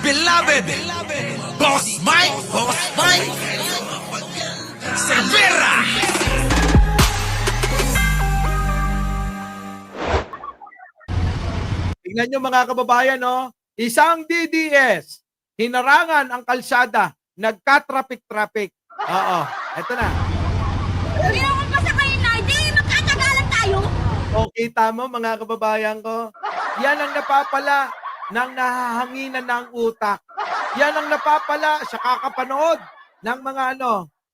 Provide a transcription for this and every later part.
beloved Boss Mike Severa. Tingnan nyo mga kababayan, no? Isang DDS, hinarangan ang kalsada, nagka-traffic-traffic. Oo, eto na. Hindi ako pasakayin na, hindi magkakagalan tayo. O, kita mo mga kababayan ko, yan ang napapala ng nahahanginan ng utak. Yan ang napapala sa kakapanood ng mga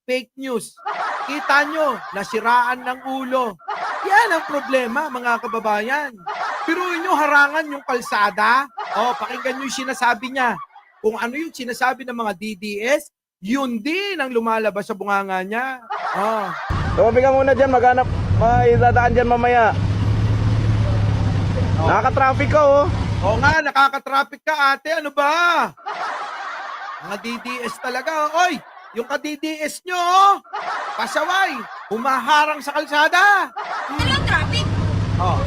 fake news. Kita nyo, nasiraan ng ulo. Yan ang problema mga kababayan. Piruin nyo harangan yung kalsada. O, pakinggan nyo yung sinasabi niya. Kung ano yung sinasabi ng mga DDS, yun din ang lumalabas sa bunganga niya. O. Tumabi ka muna dyan, maghanap. May dadaan dyan mamaya. Nakaka-traffic ka, oh. Oo nga, nakaka-traffic ka ate. Ano ba? Mga DDS talaga. Oy, yung ka-DDS nyo, pasaway, humaharang sa kalsada. Ano yung traffic? Oh.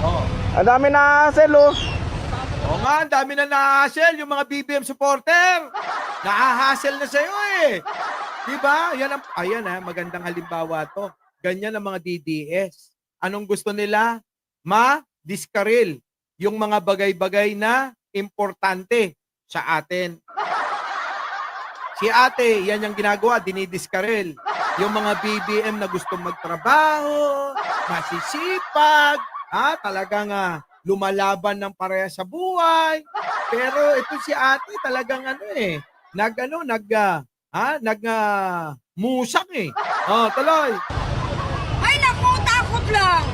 Oh. Ang dami na hassle, oh. Oo nga, ang dami na na-hassle yung mga BBM supporter. Na-hassle na sa'yo eh. Diba? Ayan magandang halimbawa to. Ganyan ang mga DDS. Anong gusto nila? Ma-diskaril yung mga bagay-bagay na importante sa atin. Si ate, yan yung ginagawa, dinidiskaril. Yung mga BBM na gustong magtrabaho, masisipag, talagang lumalaban ng pareha sa buhay. Pero ito si ate talagang musak eh. Oh, tuloy. Ay naku, takot lang.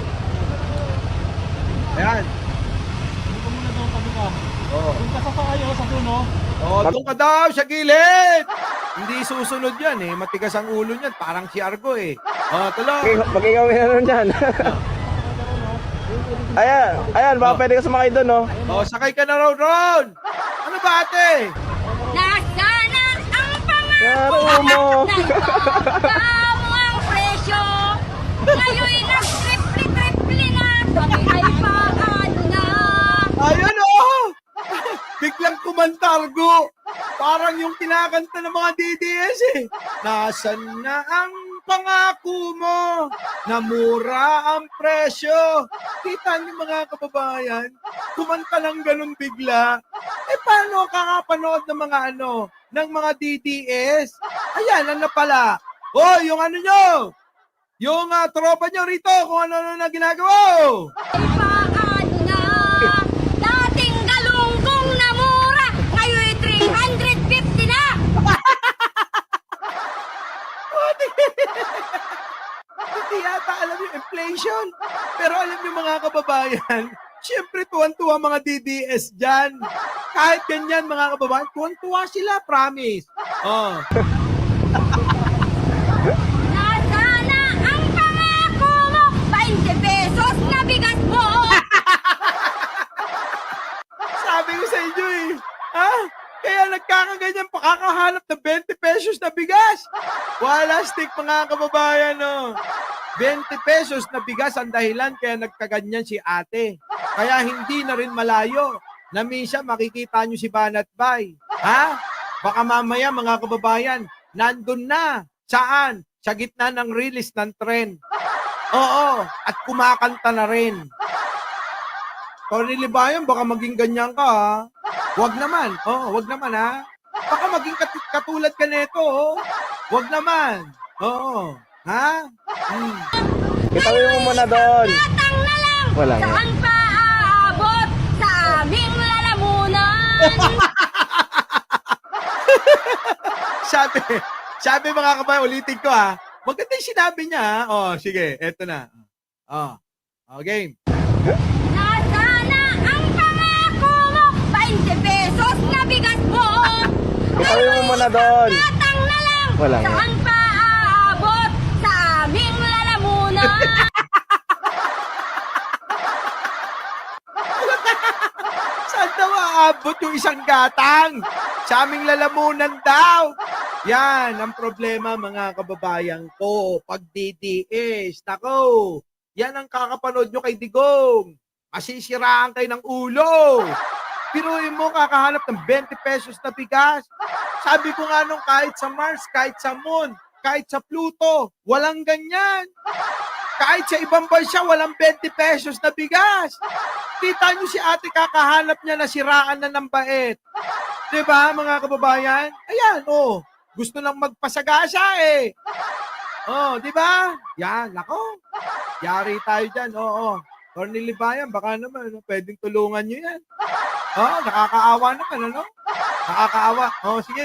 Ayan. Oh. Oh, doon ka daw sa gilid. Hindi susunod yan eh. Matigas ang ulo niyan. Parang si Argo eh. Oh, tuloy. Magigawin na nun dyan. Ayan, baka pwede ka sumakay doon, oh. Oh, sakay ka na raw ron. Ano ba ate? Nasana ang Klaro pangako mo. na mo ang presyo. Ngayon'y nag-triple na. Kami ay paano na. Ayan oh! Biglang kumantargo. Parang yung kinakanta ng mga DDS eh. Nasaan na ang pangako mo na mura ang presyo? Kita niyo mga kababayan, kumanta lang ganun bigla. Paano kakapanood ng mga ng mga DDS? Ayan, pala. Oh, yung nyo! Yung tropa nyo rito, kung ano na ginagawa. Ay paano na. Dating galunggong na mura. Ngayon'y 350 na. Hindi yata alam yung inflation. Pero alam yung mga kababayan, siyempre tuwan-tuwa mga DDS dyan. Kahit ganyan mga kababayan, tuwan-tuwa sila, promise. Oh. Nasana ang pangako mo. 20 pesos na bigas mo. Sabi ko sa inyo eh. Kaya nagkakaganyan pa kakahanap ng 20 pesos na bigas. Wala stick mga kababayan, no. 20 pesos na bigas ang dahilan kaya nagkaganyan si ate. Kaya hindi na rin malayo na minsan makikita nyo si Banat Bay. Baka mamaya mga kababayan, nandun na. Saan? Sa gitna ng release ng tren. Oo, at kumakanta na rin. Tony Libayan, baka maging ganyan ka ha. Wag naman. Wag naman ha. Baka maging katulad ka nito. Wag naman. Oo. Ha? Itawin mo muna doon. Tatang na lang. Wala nga. Saan pa aabot sa aming lalamunan? sabi mga kabayan, ulitin ko ha. Maganda yung sinabi niya ha. Sige, eto na. Game. Nasana ang pangako mo. 20 pesos na bigas mo. Itawin mo muna doon. Tatang na lang. Wala nga. Saan pa aabot sa aming lalamunan? Saan daw aabot yung isang gatang? Sa aming lalamunan daw. Yan ang problema mga kababayan ko. Pag DDS, nako, yan ang kakapanood nyo kay Digong. Masisiraan kayo ng ulo. Piruin mo, kakahanap ng 20 pesos na bigas. Sabi ko nga nung kahit sa Mars, kahit sa Moon, kahit sa Pluto, walang ganyan. Kahit sa ibang bansa, walang 20 pesos na bigas. Kita nyo si ate, kakahanap niya na siraan na ng bait. Diba, mga kababayan? Ayan, oh. Gusto lang magpasagasa eh. Oh, diba? Yan, nako. Yari tayo dyan, oo. Torny Libayan, baka naman, no? Pwedeng tulungan nyo yan. Oh, nakakaawa naman, ano? Nakakaawa. Oh, sige.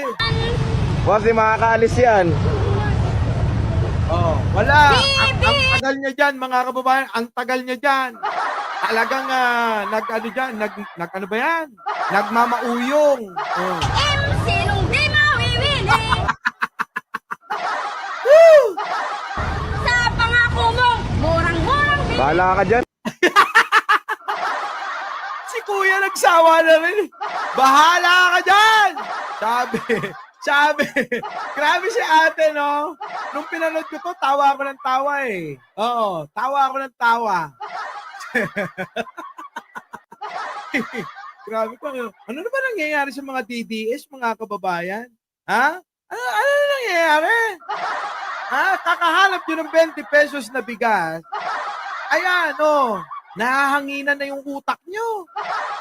Kasi makakaalis yan. Oh, wala. Ang tagal niya dyan, mga kababayan. Ang tagal niya dyan. Talagang ano ba yan? Nagmamauyong. Oh. Sinong di mawiwili? Sa pangako mo, murang-murang Bahala ka dyan. Si kuya nagsawa na rin. Bahala ka dyan! Sabi, grabe si ate, no? Nung pinanood ko to, tawa ako ng tawa eh. Oo, tawa ako ng tawa. Grabe ko. Ano na ba nangyayari sa mga DDS, mga kababayan? Ha? Ano na nangyayari? Ha? Kakahanap nyo ng 20 pesos na bigas. Ayan, oh. Nahahanginan na yung utak nyo.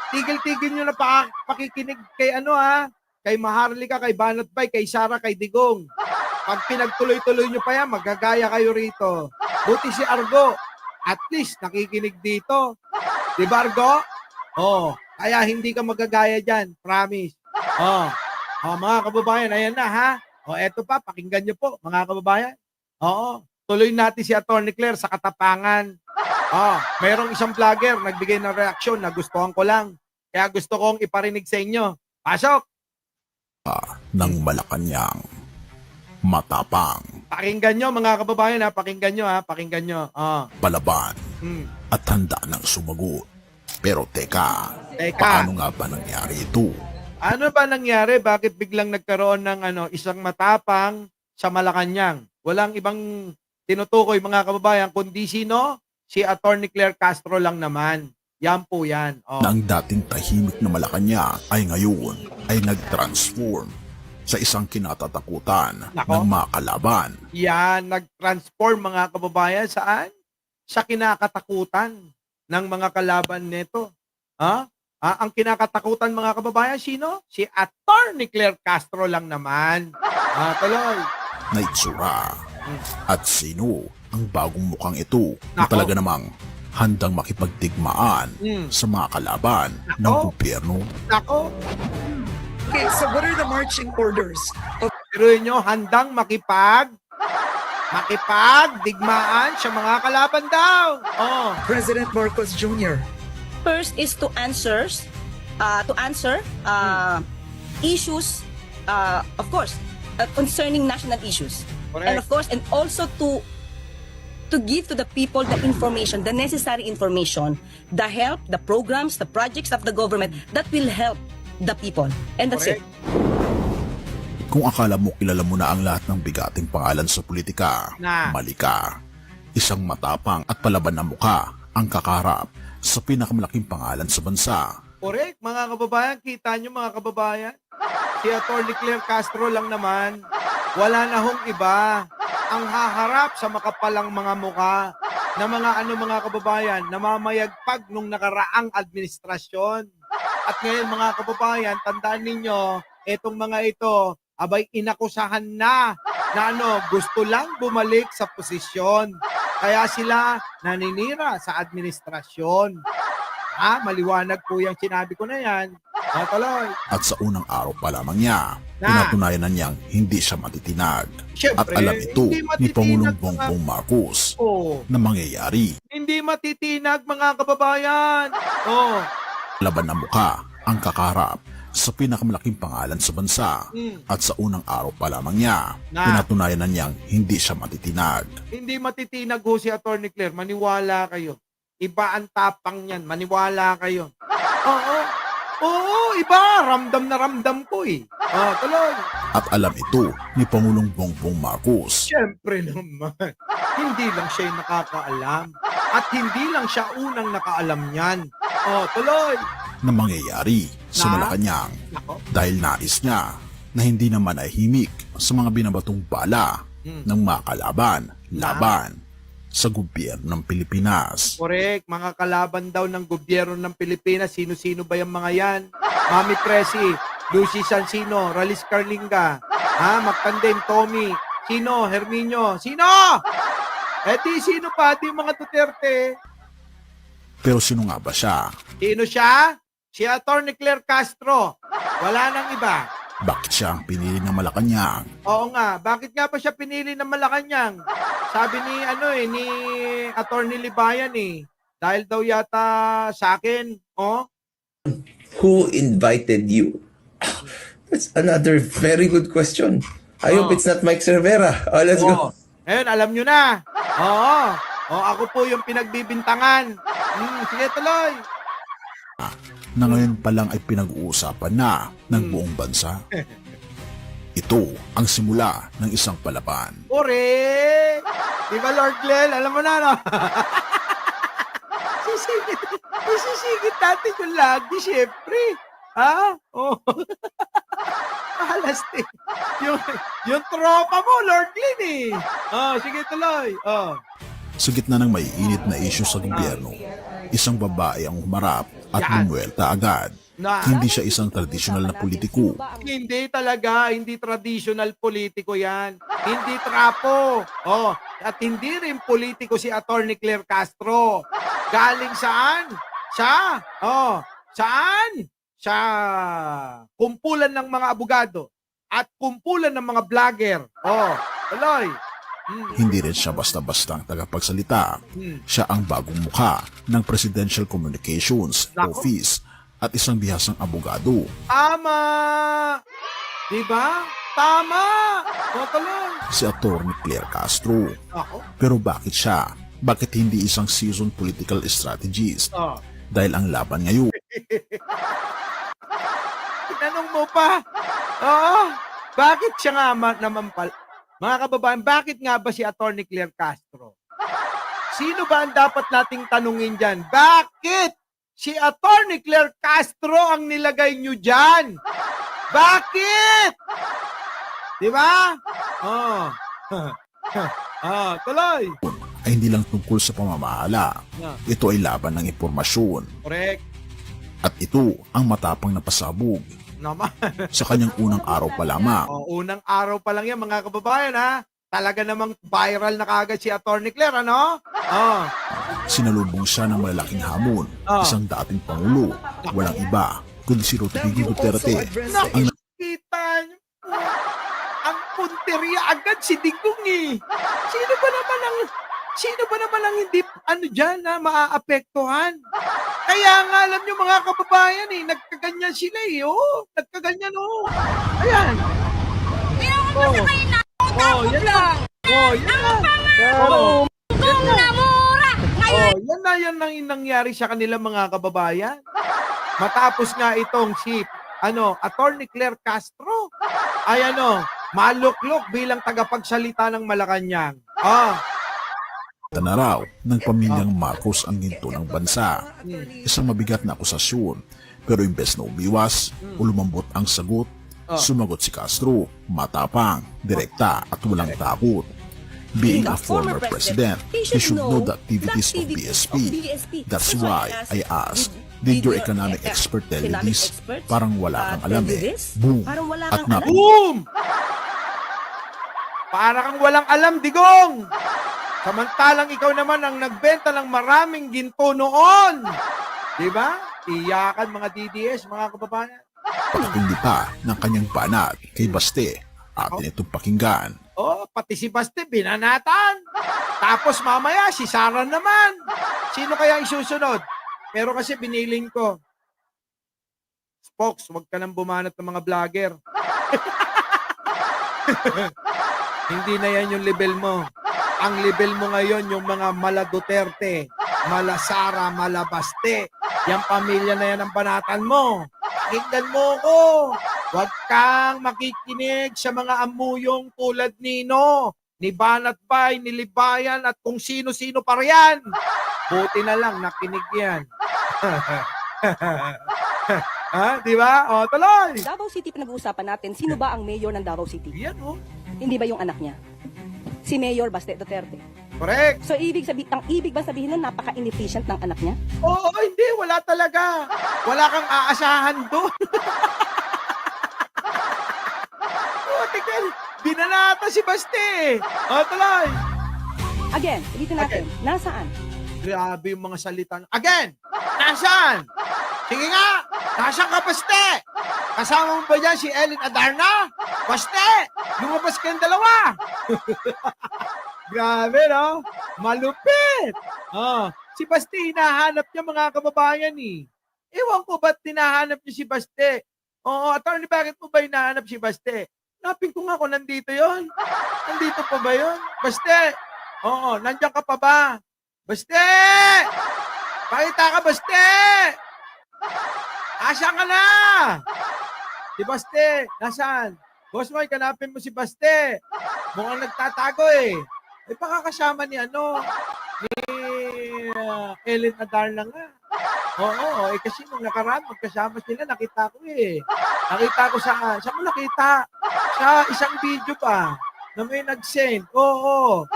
Tigil-tigil nyo na pakikinig kay kay Maharlika, kay Banat Bay, kay Sara, kay Digong. Pag pinagtuloy-tuloy nyo pa yan, magagaya kayo rito. Buti si Argo, at least nakikinig dito. Di ba, Argo? Oh, kaya hindi ka magagaya dyan, promise. Oh, mga kababayan, ayan na ha. Oh, eto pa, pakinggan nyo po, mga kababayan. Oo, tuloy natin si Atty. Claire sa katapangan. Mayroong isang vlogger nagbigay ng reaksyon na gustuhan ko lang. Kaya gusto kong iparinig sa inyo. Pasok! Ng Malacanang. Matapang, Pakinggan nyo, mga kababayan, ha? Pakinggan nyo, ha? Pakinggan nyo. palaban, at handa ng sumagot. Pero teka, paano nga ba nangyari ito? Ano ba nangyari? Bakit biglang nagkaroon ng isang matapang sa Malacanang? Walang ibang tinutukoy, mga kababayan, kundi sino? Si Atty. Claire Castro lang naman. Yan po yan. Na ang dating tahimik na Malacanang ay ngayon ay nag-transform sa isang kinatatakutan ng mga kalaban. Yan, nag-transform, mga kababayan, saan? Sa kinakatakutan ng mga kalaban nito. Ang kinakatakutan, mga kababayan, sino? Si Atty. Claire Castro lang naman. Tuloy. Na itsura. At sino ang bagong mukhang ito na Nako. talaga namang handang makipagtigmaan sa mga kalaban ng Nako. gobyerno? Nako, Okay, so what are the marching orders of pero nyo, handang makipagdigmaan sa mga kalaban daw. President Marcos Jr.? First is to answer issues, of course, concerning national issues. Correct. And of course, and also to give to the people the information, the necessary information, the help, the programs, the projects of the government that will help the people. And that's Correct. it. Kung akala mo kilala mo na ang lahat ng bigating pangalan sa politika, mali ka. Isang matapang at palaban na mukha ang kakarap sa pinakamalaking pangalan sa bansa. Correct, mga kababayan. Kita nyo, mga kababayan. Si Atty. Claire Castro lang naman. Wala na hong iba. Ang haharap sa makapalang mga mukha na mga kababayan, namamayagpag nung nakaraang administrasyon. At ngayon, mga kababayan, tandaan ninyo, etong mga ito, abay inakusahan na gusto lang bumalik sa posisyon. Kaya sila naninira sa administrasyon. Maliwanag po yung sinabi ko na yan. Tuloy. At sa unang araw pa lamang niya, pinatunayan na niyang hindi siya matitinag. Siyempre, At alam ito hindi ni matitinag, Pangulong mga- Bongbong Marcos Oh, na mangyayari. hindi matitinag, mga kababayan. Laban na mukha ang kakarap sa pinakamalaking pangalan sa bansa. At sa unang araw pa lamang niya, pinatunayan na niyang hindi siya matitinag. Hindi matitinag ho si Atty. Claire. Maniwala kayo. Iba ang tapang niyan. Maniwala kayo. Oo, iba. Ramdam na ramdam ko eh. Tuloy. At alam ito ni Pangulong Bongbong Marcos. Siyempre naman. Hindi lang siya yung nakakaalam. At hindi lang siya unang nakaalam niyan. Tuloy. na mangyayari sa Na? Malacanang Nako. dahil nais niya na hindi naman ay himik sa mga binabatong bala ng mga laban sa gobyerno ng Pilipinas. Correct. Mga kalaban daw ng gobyerno ng Pilipinas. Sino-sino ba yung mga yan? Mami Presi, Lucy Sansino, Ralis Carlinga, Magtandem, Tommy, sino? Herminio, sino? Sino pa? Di mga Duterte. Pero sino nga ba siya? Sino siya? Si Atty. Claire Castro. Wala nang iba. Bakit siya ang pinili ng Malacanang? Oo nga, bakit nga pa siya pinili ng Malacanang? Sabi ni ni Atty. Libayan dahil daw yata sa akin, Who invited you? That's another very good question. I hope it's not Mike Cervera. Let's go. Ayun, alam nyo na. Ako po yung pinagbibintangan. Sige, tuloy. Na ngayon pa lang ay pinag-uusapan na ng buong bansa. Ito ang simula ng isang palaban. Correct! Di ba, Lord Glenn? Alam mo na, no? Isisigit natin yung lagi, syempre. Mahalasti. Yung tropa mo, Lord Glenn, sige, tuloy. Sa gitna ng maiinit na isyu sa gobyerno, isang babae ang humarap at bumuelta agad. Hindi siya isang tradisyonal na politiko. Hindi talaga, hindi traditional politiko yan. Hindi trapo. At hindi rin politiko si Atty. Claire Castro. Galing saan? Saan? Sa kumpulan ng mga abogado at kumpulan ng mga vlogger. Tuloy. Hindi rin siya basta-bastang tagapagsalita. Siya ang bagong mukha ng Presidential Communications Office at isang bihasang abogado. Tama! Diba? Tama! Tuloy. Si Atty. Claire Castro. Ako? Pero bakit siya? Bakit hindi isang seasoned political strategist? Dahil ang laban ngayon Tinanong mo pa. Bakit siya nga naman pala? Mga kababayan, bakit nga ba si Atty. Claire Castro? Sino ba ang dapat nating tanungin dyan? Bakit si Atty. Claire Castro ang nilagay nyo dyan? Bakit? Di ba? Tuloy. ay hindi lang tungkol sa pamamahala. Ito ay laban ng impormasyon. Correct. At ito ang matapang na pasabog Naman. sa kanyang unang araw pa lamang. Unang araw pa lang yan, mga kababayan, Talaga namang viral na kagad si Atty. Claire, ano? Sinalubong siya ng malalaking hamon, isang dating pangulo, walang iba, kundi si Rodrigo Duterte. Ang Nakikita niyo po, ang punteriya agad si Digong Sino ba naman ang hindi, dyan na maaapektuhan? Kaya nga, alam niyo mga kababayan nagkaganyan sila nagkaganyan Ayan. Yan na. Yan na mura! Ngayon, yan na yung nangyari sa kanila mga kababayan. Matapos nga itong si Atty. Claire Castro ay maluklok bilang tagapagsalita ng Malacanang. na raw ng pamilyang Marcos ang ginto ng bansa. Isang mabigat na akusasyon, pero imbes na umiwas o lumambot ang sagot, sumagot si Castro, matapang, direkta at walang takot. Being a former president, he should know the activities of BSP. That's why I asked, did your economic expert tell you this? Parang wala kang alam Boom! At Boom! Para kang walang alam, Digong! Samantalang ikaw naman ang nagbenta ng maraming ginto noon. Diba? Iyakan mga DDS, mga kababayan. Pakatindi pa ng kanyang banat kay Baste. Atin itong pakinggan. Pati si Baste, binanatan. Tapos mamaya, si Sara naman. Sino kaya isusunod? Pero kasi biniling ko. Spokes, wag ka nang bumanat ng mga vlogger. Hindi na yan yung level mo. Ang level mo ngayon, yung mga mala Duterte, mala Sara, mala Baste. Yang pamilya na yan ang banatan mo. Pakinggan mo ko. Huwag kang makikinig sa mga amuyong tulad nino. ni Banat Bay, ni Libayan, at kung sino-sino pa riyan. Buti na lang, nakinig yan. Ha? Di ba? O, tuloy! Davao City pinag-uusapan natin, sino ba ang mayor ng Davao City? Yan, oh. Hindi ba yung anak niya? Si Mayor Baste Duterte. Correct. So ang ibig ba sabihin na napaka-inefficient ng anak niya? Oo, hindi. Wala talaga. Wala kang aasahan doon. Oh, tingnan. Binanata si Baste. O, tuloy. Again, ulitin natin, nasaan? Grabe yung mga salita. Again! Nasaan? Sige nga! Nasaan ka, Baste? Kasama mo ba dyan si Ellen Adarna? Baste! Lumabas kayong dalawa! Grabe, no? Malupit! Oh, si Baste, hinahanap niya mga kababayan eh. Ewan ko ba't hinahanap niya si Baste? Oo, attorney, bakit mo ba hinahanap si Baste? Napin ko nga kung nandito yon. Nandito pa ba yon? Baste! Oo, nandiyan ka pa ba? Baste! Pakita ka, Baste! Asaan ka na? Si Baste, nasaan? Boss Mike, hanapin mo si Baste. Mukhang nagtatago eh. Eh, baka kasama ni Ellen Adarna nga. Oo, eh kasi nung nakaraan, magkasama sila, nakita ko eh. Nakita ko saan mo nakita? Sa isang video pa na may nag-send. Oo,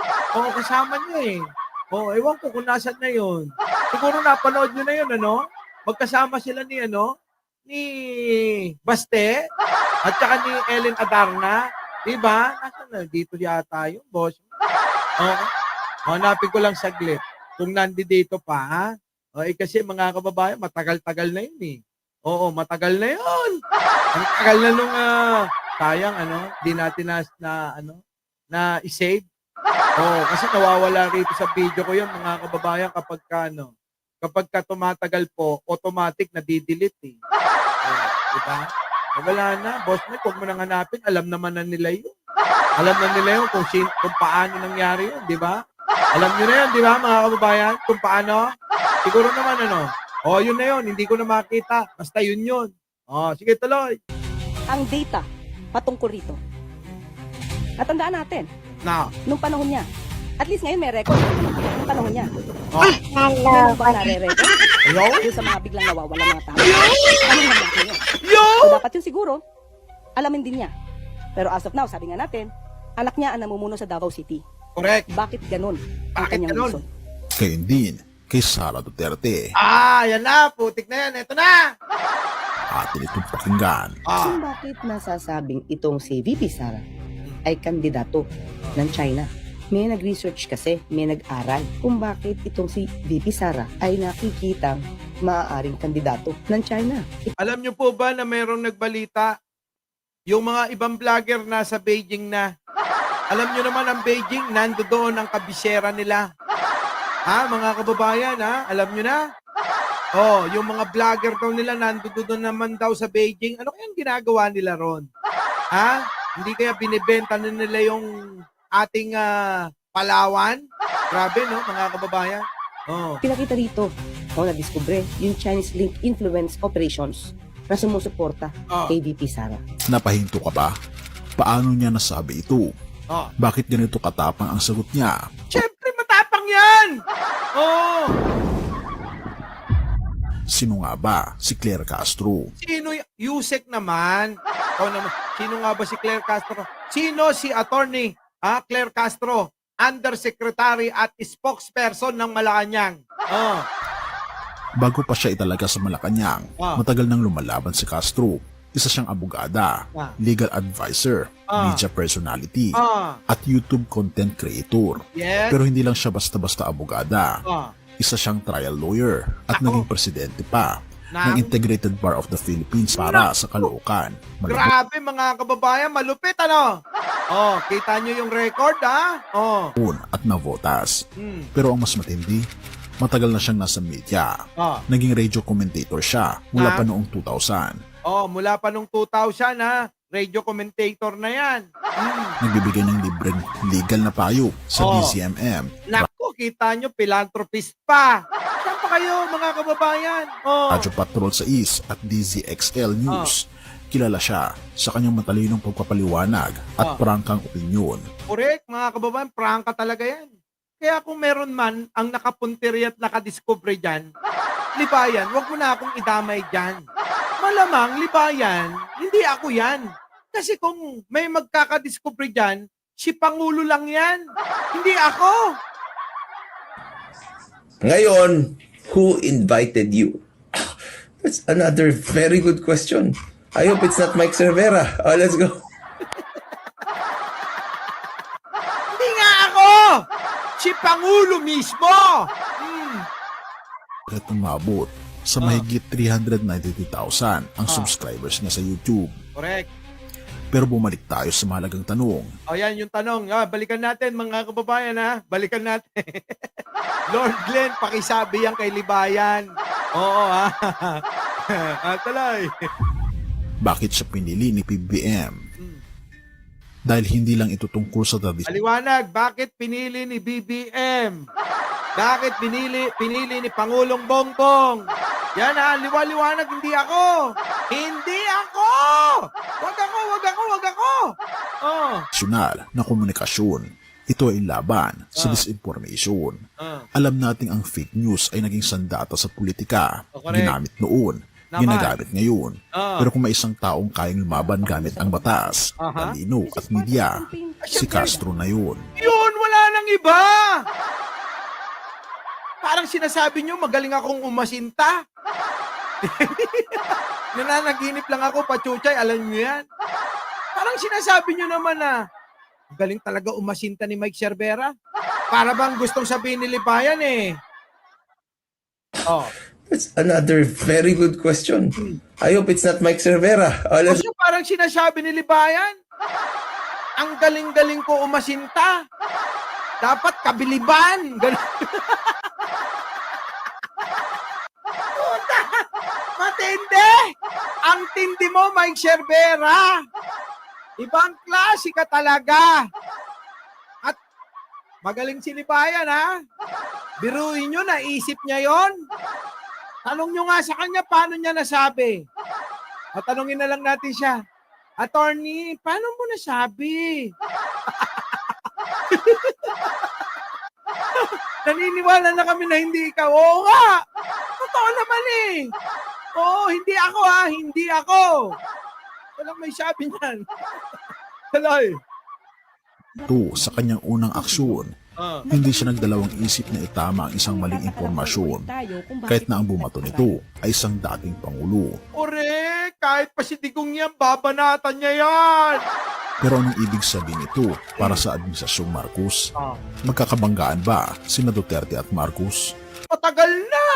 kasama niya eh. Oo, ewan ko kung nasan na yun. Siguro napanood nyo na yun, ano? Magkasama sila ni Baste at saka ni Ellen Adarna. Diba? Nasaan na? Dito yata yung boss. Oo. Hanapin ko lang saglit. Kung nandito pa, ha? O, eh, kasi mga kababayan, matagal-tagal na yun eh. Oo, matagal na yun. Ang tagal na nung, sayang, di natin na i-save. Oo, kasi nawawala rito sa video ko yun, mga kababayan, kapag ka tumatagal po, automatic na di-delete eh. Diba? Wala na, boss Mike, huwag mo nang hanapin, alam naman na nila yun. Alam na nila yun kung paano nangyari yun, di ba? Alam nyo na yun, di ba, mga kababayan? Kung paano? Siguro naman, yun na yun, hindi ko na makita. Basta yun. Sige, tuloy. Ang data patungkol rito. Natandaan natin, Now, nung panahon niya, at least ngayon may record. Nung panahon niya. oh, Meron bang nare-record? hello? Doon sa mga biglang nawawala mga tao. Ano nangyari yun? Yo! So dapat yun siguro, alamin din niya. Pero as of now, sabi nga natin, anak niya ang namumuno sa Davao City. Correct. Bakit ganun? Ang Bakit kanyang ganun? reason. Gayon din kay Sara Duterte. Yan na, putik na yan. Ito na. Atin itong pakinggan. Kung bakit nasasabing itong si VP Sara ay kandidato ng China? May nag-research kasi, may nag-aral kung bakit itong si VP Sara ay nakikitang maaaring kandidato ng China. Alam nyo po ba na mayroong nagbalita? Yung mga ibang vlogger nasa Beijing na. Alam nyo naman ang Beijing, nando doon ang kabisera nila. Ha, mga kababayan, ha? Alam nyo na? Yung mga vlogger daw nila, nando doon naman daw sa Beijing. Ano kayang ginagawa nila ron? Ha? Hindi kaya binibenta na nila yung ating Palawan? Grabe, no, mga kababayan? Pinakita rito, na-discover yung Chinese link influence operations na sumusuporta kay VP Sara. Napahinto ka ba? Paano niya nasabi ito? Bakit ganito katapang ang sagot niya? Siyempre, matapang yan! Sino nga ba si Claire Castro? Sino Yusek naman? Sino nga ba si Claire Castro? Sino si attorney Claire Castro? Undersecretary at spokesperson ng Malacanang. Bago pa siya italaga sa Malacanang, matagal nang lumalaban si Castro. Isa siyang abogada, legal advisor, media personality, at YouTube content creator. Yes. Pero hindi lang siya basta-basta abogada. Isa siyang trial lawyer at naging presidente pa ng Integrated Bar of the Philippines para sa Caloocan. Grabe, mga kababayan, malupit, kita nyo yung record, At navotas. Pero ang mas matindi, matagal na siyang nasa media. Naging radio commentator siya mula pa noong 2000. Mula pa nung 2000, radio commentator na yan. Nagbibigay ng libreng legal na payo sa DCMM. Naku, kita nyo, philanthropist pa. Siya pa kayo, mga kababayan. Oh. Radyo Patrol sa East at DZXL News. Kilala siya sa kanyang matalinong pagpapaliwanag at prangkang opinyon. Correct, mga kababayan, prangka talaga yan. Kaya kung meron man ang nakapuntiri at nakadiscover dyan, Libayan, wag mo na akong idamay dyan. Malamang, Libayan, hindi ako yan. Kasi kung may magkakadiscover dyan, si Pangulo lang yan. Hindi ako. Ngayon, who invited you? That's another very good question. I hope it's not Mike Cervera. Oh, let's go. Hindi nga ako. Si Pangulo mismo. At umabot sa mahigit 392,000 ang subscribers niya sa YouTube. Correct. Pero bumalik tayo sa mahalagang tanong. O yan yung tanong. Balikan natin mga kababayan ha. Balikan natin. Lord Glenn, pakisabi yan kay Libayan. Oo ha. Tuloy. Bakit siya pinili ni PBBM? Dahil hindi lang ito tungkol sa tradisyon Aliwanag, bakit pinili ni BBM? Bakit pinili ni Pangulong Bongbong? Yan ha, liwaliwanag, hindi ako. Hindi ako! Wag ako! Oh. na komunikasyon. Ito ay laban sa disinformation. Alam nating ang fake news ay naging sandata sa politika. Correct. Ginamit noon, Naman. ginagamit ngayon. Pero kung may isang taong kayang lumaban gamit ang batas, talino at media, si Castro na yun. Yun, wala nang iba! Parang sinasabi nyo, magaling akong umasinta. Nananaginip lang ako, pachuchay, alam nyo yan. Parang sinasabi nyo naman na, galing talaga umasinta ni Mike Cervera. Para bang gustong sabihin ni Libayan eh. Oh. That's another very good question. I hope it's not Mike Cervera. Oh, let's Kasi parang sinasabi ni Libayan, ang galing-galing ko umasinta. Dapat kabiliban. Puta, matindi. Ang tindi mo, Mike Cervera. Ibang klase ka talaga. At magaling si Libayan, ha? Biruin nyo, naisip niya yon. Tanong nyo nga sa kanya, paano niya nasabi? At tanongin na lang natin siya, Attorney, paano mo nasabi? Naniniwala na kami na hindi ikaw. Oo nga! Totoo naman eh. Oo, hindi ako ha. Hindi ako. Walang may sabi niyan. Tuloy. Ito sa kanyang unang aksyon. Hindi siya nagdalawang isip na itama ang isang maling impormasyon kahit na ang bumato nito ay isang dating Pangulo. Ore, kahit pa si Digong yan, babanatan niya yan. Pero anong ibig sabihin nito para sa Administrasyong Marcos? Magkakabanggaan ba sina Duterte at Marcos? Matagal na.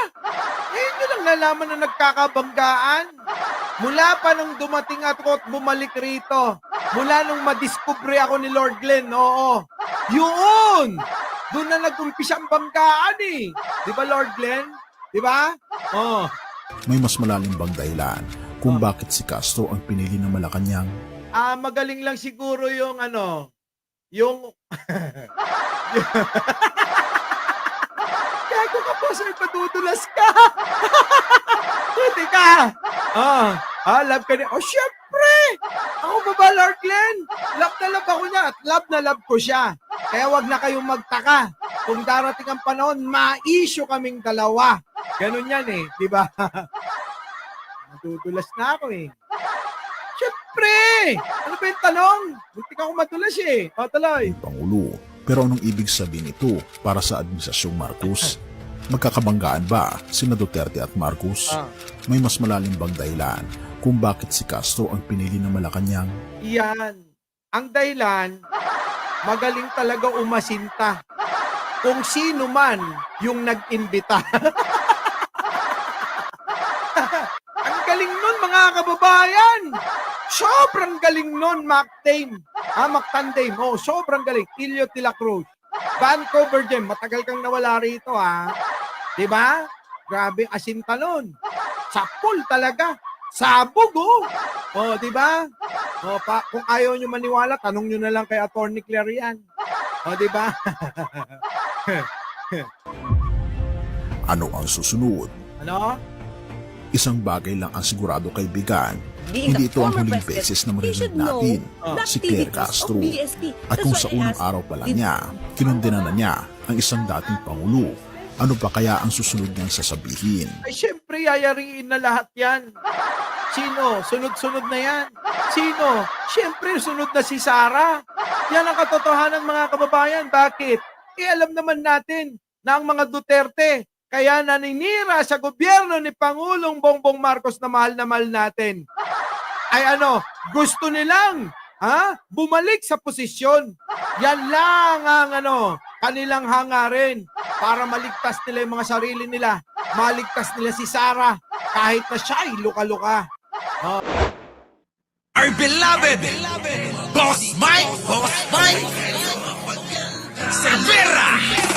Ngayon nyo lang nalaman na nagkakabanggaan. Mula pa nung dumating ako at bumalik rito. Mula nung madiskubre ako ni Lord Glenn, oo. Yun! Doon na nag-umpisa ang banggaan eh. Di ba, Lord Glenn? Di ba? Oh. May mas malalim bang dahilan kung bakit si Castro ang pinili ng Malacanang? Magaling lang siguro yung yung Gago ka po, sir, padudulas ka. Puti ka. Love ka niya. Syempre. Ako ba ba, Lord Glenn? Love na love ako niya at love na love ko siya. Kaya wag na kayong magtaka. Kung darating ang panahon, ma-issue kaming dalawa. Ganun yan eh, di ba? Madudulas na ako eh. Syempre! Ano ba yung tanong? Muntik ako madulas eh. O, tuloy. Pangulo. Pero anong ibig sabihin nito para sa Administrasyong Marcos? Magkakabanggaan ba sina Duterte at Marcos? May mas malalim bang dahilan kung bakit si Castro ang pinili ng Malacanang? Yan. Ang dahilan, magaling talaga umasinta. Kung sino man yung nag-imbita. Ang galing nun, mga kababayan. Sobrang galing nun, Mactame. Mactandame. Oh, sobrang galing. Ilio de la Cruz. Vancouver Gem. Matagal kang nawala rito, ha? Diba? Grabe, asinta nun. Sapul talaga. Sabog, oh. Oh, diba? Oh, kung ayaw nyo maniwala, tanong nyo na lang kay Attorney Clarian. Oh, diba? Ano ang susunod? Ano? Isang bagay lang ang sigurado kaibigan. Being Hindi the ito ang former huling president, beses na he marinig should know natin the si Claire activities Castro. of BSP. At That's kung why sa I unang asked, araw pa lang did- niya, kinundena na niya ang isang dating Pangulo. Ano pa kaya ang susunod niyang sasabihin? Ay, syempre, yayariin na lahat yan. Sino? Sunod-sunod na yan. Sino? Syempre, sunod na si Sara. Yan ang katotohanan, mga kababayan. Bakit? Alam naman natin na ang mga Duterte, kaya naninira sa gobyerno ni Pangulong Bongbong Marcos na mahal natin, ay gusto nilang bumalik sa posisyon. Yan lang ang kanilang hangarin para maligtas nila yung mga sarili nila. Maligtas nila si Sara kahit na siya ay luka-luka. Our beloved Boss Mike Cervera.